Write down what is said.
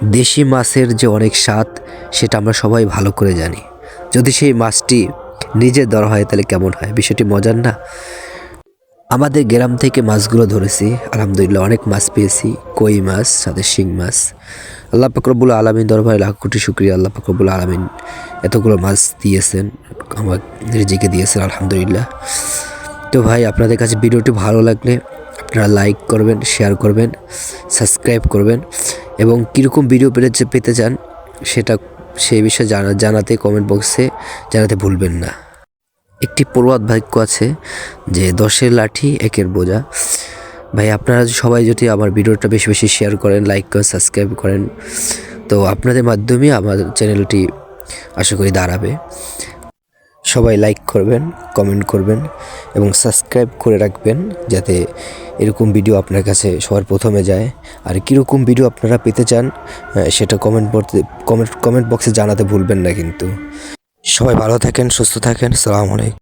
দেশি মাছের যে অনেক স্বাদ সেটা আমরা সবাই ভালো করে জানি। যদি সেই মাছটি নিজে ধরা হয় তাহলে কেমন হয়, বিষয়টি মজার না? আমাদের গ্রাম থেকে মাছগুলো ধরেছি, আলহামদুলিল্লাহ অনেক মাছ পেয়েছি। কই মাছ, সাথে শিং মাছ। আল্লাহ পাক রব্বুল আলামিন দরবারে লাখ কোটি শুকরিয়া। আল্লাহ পাক রব্বুল আলামিন এতগুলো মাছ দিয়েছেন, আমার রিজিকে দিয়েছেন, আলহামদুলিল্লাহ। তো ভাই, আপনাদের কাছে ভিডিওটি ভালো লাগলে আপনারা লাইক করবেন, শেয়ার করবেন, সাবস্ক্রাইব করবেন এবং কীরকম ভিডিও পেতে চান সেটা সেই বিষয়ে জানাতে কমেন্ট বক্সে জানাতে ভুলবেন না। একটি প্রবাদ বাক্য আছে যে 10-এর লাঠি 1-এর বোঝা। ভাই, আপনারা সবাই যদি আমার ভিডিওটা বেশি বেশি শেয়ার করেন, লাইক করেন, সাবস্ক্রাইব করেন, তো আপনাদের মাধ্যমে আমার চ্যানেলটি আশা করি দাঁড়াবে। সবাই লাইক করবেন, কমেন্ট করবেন এবং সাবস্ক্রাইব করে রাখবেন যাতে এরকম ভিডিও আপনার কাছে সবার প্রথমে যায়। আর কীরকম ভিডিও আপনারা পেতে চান সেটা কমেন্ট বক্সে জানাতে ভুলবেন না কিন্তু। সবাই ভালো থাকেন, সুস্থ থাকেন। আসসালামু আলাইকুম।